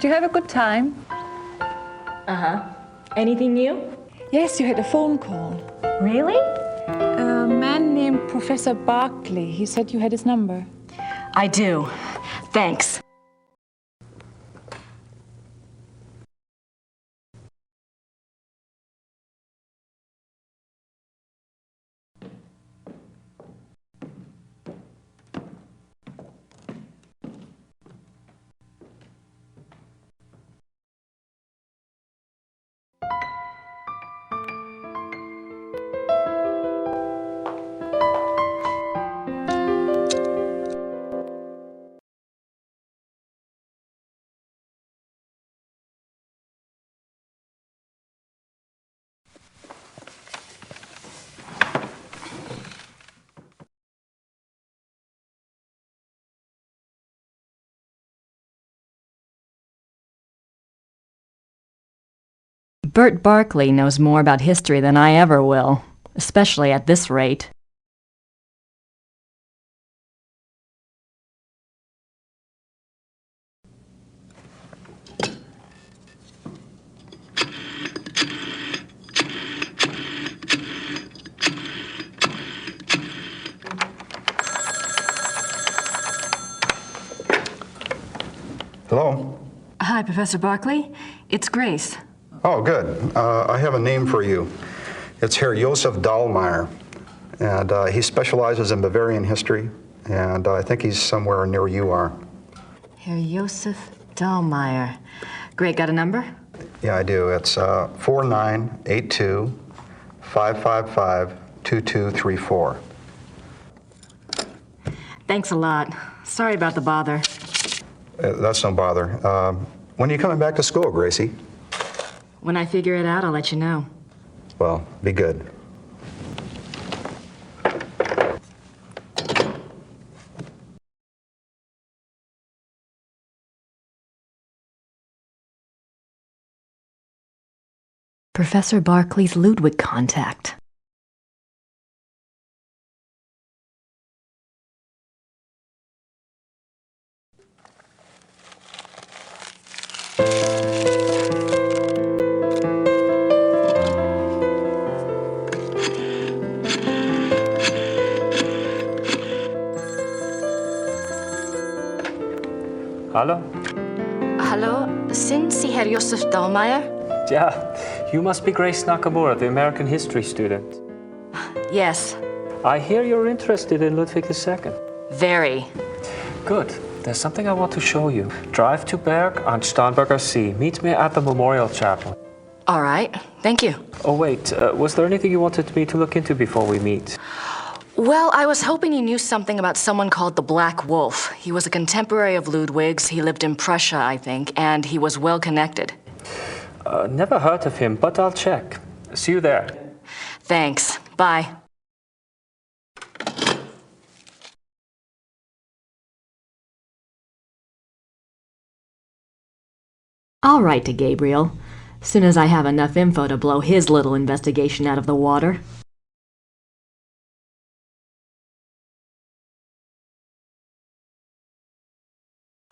Did you have a good time? Uh-huh. Anything new? Yes, you had a phone call. Really? A man named Professor Barkley. He said you had his number. I do. Thanks. Bert Barkley knows more about history than I ever will, especially at this rate. Hello? Hi, Professor Barkley. It's Grace. Oh, good. I have a name for you. It's Herr Josef Dahlmeier, and he specializes in Bavarian history, and I think he's somewhere near you are. Herr Josef Dahlmeier. Great, got a number? Yeah, I do. It's 4982-555-2234. Thanks a lot. Sorry about the bother. That's no bother. When are you coming back to school, Gracie? When I figure it out, I'll let you know. Well, be good. Professor Barkley's Ludwig contact. Hallo? Hallo, sind Sie Herr Josef Dahlmeier? Yeah, you must be Grace Nakamura, the American history student. Yes. I hear you're interested in Ludwig II. Very. Good. There's something I want to show you. Drive to Berg on Starnberger See. Meet me at the Memorial Chapel. All right. Thank you. Oh, wait. Was there anything you wanted me to look into before we meet? Well, I was hoping you knew something about someone called the Black Wolf. He was a contemporary of Ludwig's. He lived in Prussia, I think, and he was well connected. Never heard of him, but I'll check. See you there. Thanks. Bye. I'll write to Gabriel, soon as I have enough info to blow his little investigation out of the water.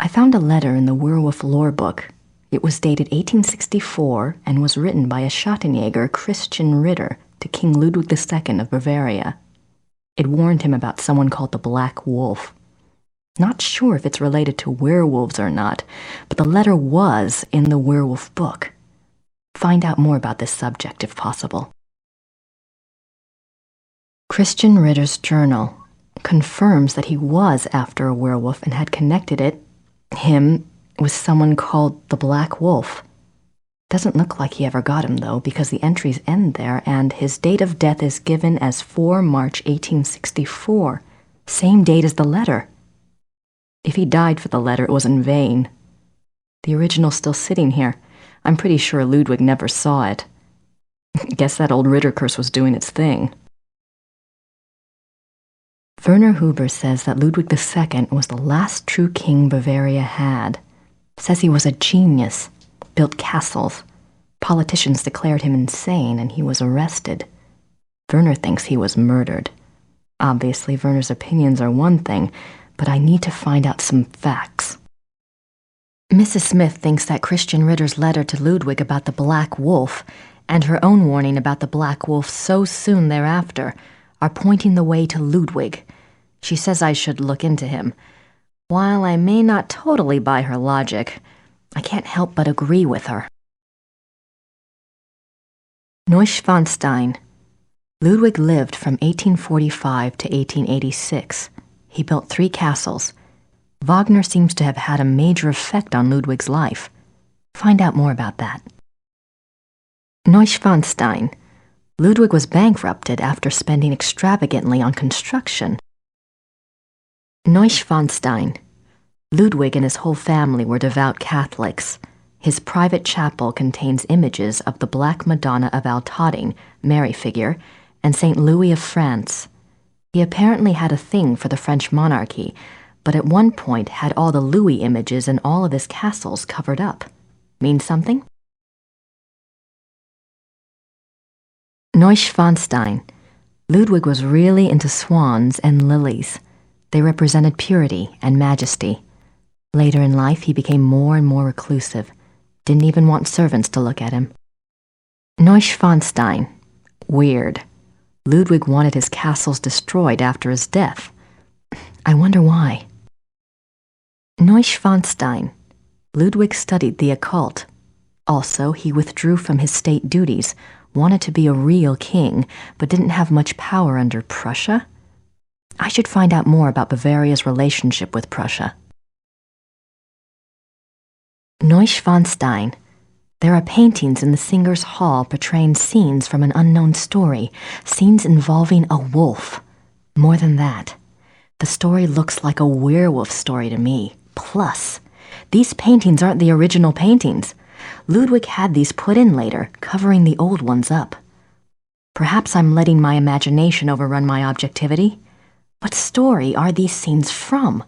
I found a letter in the Werewolf lore book. It was dated 1864 and was written by a Schottenjäger, Christian Ritter, to King Ludwig II of Bavaria. It warned him about someone called the Black Wolf. Not sure if it's related to werewolves or not, but the letter was in the Werewolf book. Find out more about this subject if possible. Christian Ritter's journal confirms that he was after a werewolf and had connected him with someone called the Black Wolf. Doesn't look like he ever got him, though, because the entries end there, and his date of death is given as 4 March 1864, same date as the letter. If he died for the letter, it was in vain. The original's still sitting here. I'm pretty sure Ludwig never saw it. Guess that old Ritter curse was doing its thing. Werner Huber says that Ludwig II was the last true king Bavaria had. Says he was a genius, built castles. Politicians declared him insane, and he was arrested. Werner thinks he was murdered. Obviously, Werner's opinions are one thing, but I need to find out some facts. Mrs. Smith thinks that Christian Ritter's letter to Ludwig about the Black Wolf and her own warning about the Black Wolf so soon thereafter are pointing the way to Ludwig. She says I should look into him. While I may not totally buy her logic, I can't help but agree with her. Neuschwanstein. Ludwig lived from 1845 to 1886. He built 3 castles. Wagner seems to have had a major effect on Ludwig's life. Find out more about that. Neuschwanstein. Ludwig was bankrupted after spending extravagantly on construction. Neuschwanstein. Ludwig and his whole family were devout Catholics. His private chapel contains images of the Black Madonna of Altötting, Mary figure, and St. Louis of France. He apparently had a thing for the French monarchy, but at one point had all the Louis images in all of his castles covered up. Mean something? Neuschwanstein. Ludwig was really into swans and lilies. They represented purity and majesty. Later in life, he became more and more reclusive. Didn't even want servants to look at him. Neuschwanstein. Weird. Ludwig wanted his castles destroyed after his death. I wonder why. Neuschwanstein. Ludwig studied the occult. Also, he withdrew from his state duties, wanted to be a real king, but didn't have much power under Prussia. I should find out more about Bavaria's relationship with Prussia. Neuschwanstein. There are paintings in the Singers' Hall portraying scenes from an unknown story, scenes involving a wolf. More than that, the story looks like a werewolf story to me. Plus, these paintings aren't the original paintings. Ludwig had these put in later, covering the old ones up. Perhaps I'm letting my imagination overrun my objectivity. What story are these scenes from?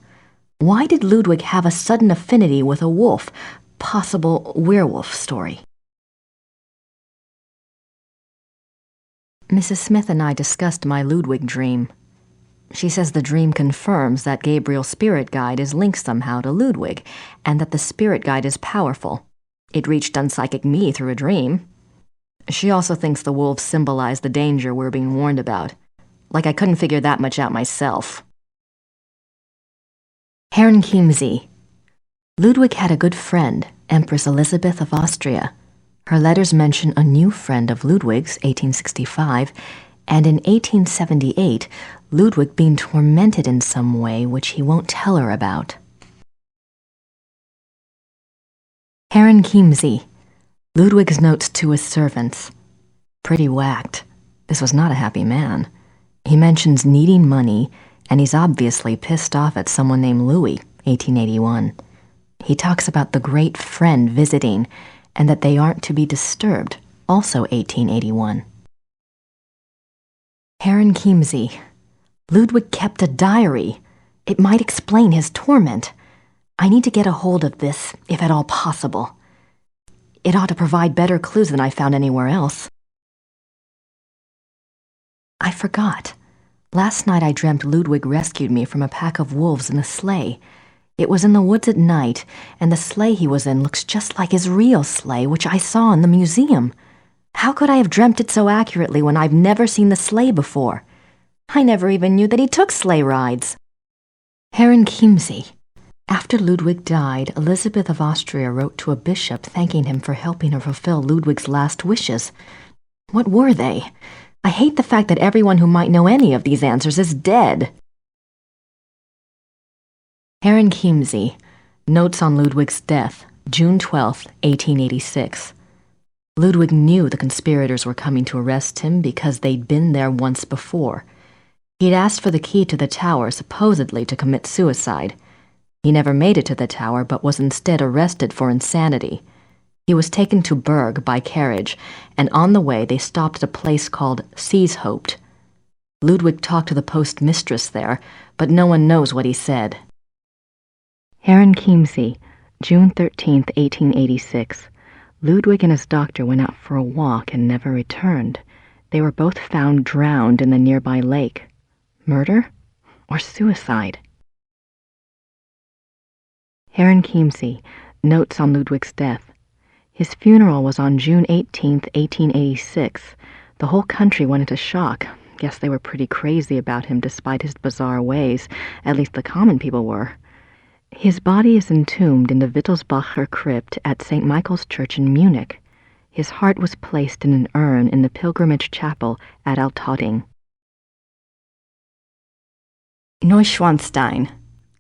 Why did Ludwig have a sudden affinity with a wolf, possible werewolf story? Mrs. Smith and I discussed my Ludwig dream. She says the dream confirms that Gabriel's spirit guide is linked somehow to Ludwig, and that the spirit guide is powerful. It reached unpsychic me through a dream. She also thinks the wolves symbolize the danger we're being warned about. Like I couldn't figure that much out myself. Herrn Chiemsee. Ludwig had a good friend, Empress Elizabeth of Austria. Her letters mention a new friend of Ludwig's, 1865, and in 1878, Ludwig being tormented in some way which he won't tell her about. Herrn Chiemsee. Ludwig's notes to his servants. Pretty whacked. This was not a happy man. He mentions needing money, and he's obviously pissed off at someone named Louis, 1881. He talks about the great friend visiting, and that they aren't to be disturbed, also 1881. Herrn Chiemsee. Ludwig kept a diary. It might explain his torment. I need to get a hold of this, if at all possible. It ought to provide better clues than I found anywhere else. I forgot. Last night I dreamt Ludwig rescued me from a pack of wolves in a sleigh. It was in the woods at night, and the sleigh he was in looks just like his real sleigh, which I saw in the museum. How could I have dreamt it so accurately when I've never seen the sleigh before? I never even knew that he took sleigh rides. Herrn Chiemsee. After Ludwig died, Elizabeth of Austria wrote to a bishop thanking him for helping her fulfill Ludwig's last wishes. What were they? I hate the fact that everyone who might know any of these answers is dead. Herrn Chiemsee. Notes on Ludwig's death, June 12, 1886. Ludwig knew the conspirators were coming to arrest him because they'd been there once before. He'd asked for the key to the tower, supposedly to commit suicide. He never made it to the tower, but was instead arrested for insanity. He was taken to Berg by carriage, and on the way they stopped at a place called Seeshaupt. Ludwig talked to the postmistress there, but no one knows what he said. Herrn Chiemsee, June 13, 1886. Ludwig and his doctor went out for a walk and never returned. They were both found drowned in the nearby lake. Murder or suicide? Herrn Chiemsee, Notes on Ludwig's death. His funeral was on June 18th, 1886. The whole country went into shock. Guess they were pretty crazy about him despite his bizarre ways. At least the common people were. His body is entombed in the Wittelsbacher crypt at St. Michael's Church in Munich. His heart was placed in an urn in the pilgrimage chapel at Altötting. Neuschwanstein.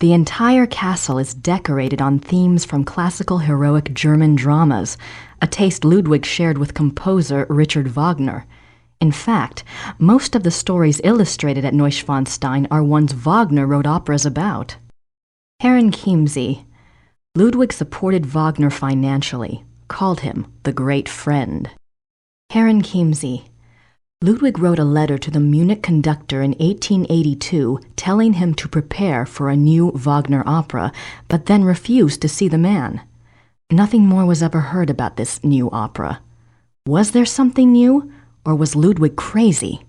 The entire castle is decorated on themes from classical heroic German dramas, a taste Ludwig shared with composer Richard Wagner. In fact, most of the stories illustrated at Neuschwanstein are ones Wagner wrote operas about. Herrenchiemsee. Ludwig supported Wagner financially, called him the great friend. Herrenchiemsee. Ludwig wrote a letter to the Munich conductor in 1882 telling him to prepare for a new Wagner opera, but then refused to see the man. Nothing more was ever heard about this new opera. Was there something new, or was Ludwig crazy?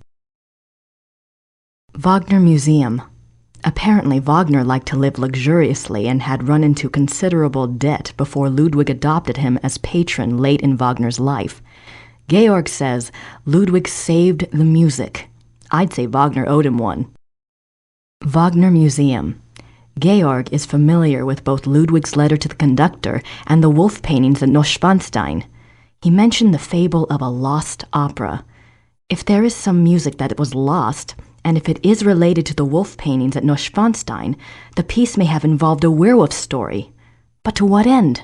Wagner Museum. Apparently, Wagner liked to live luxuriously and had run into considerable debt before Ludwig adopted him as patron late in Wagner's life. Georg says Ludwig saved the music. I'd say Wagner owed him one. Wagner Museum. Georg is familiar with both Ludwig's letter to the conductor and the wolf paintings at Neuschwanstein. He mentioned the fable of a lost opera. If there is some music that was lost, and if it is related to the wolf paintings at Neuschwanstein, the piece may have involved a werewolf story. But to what end?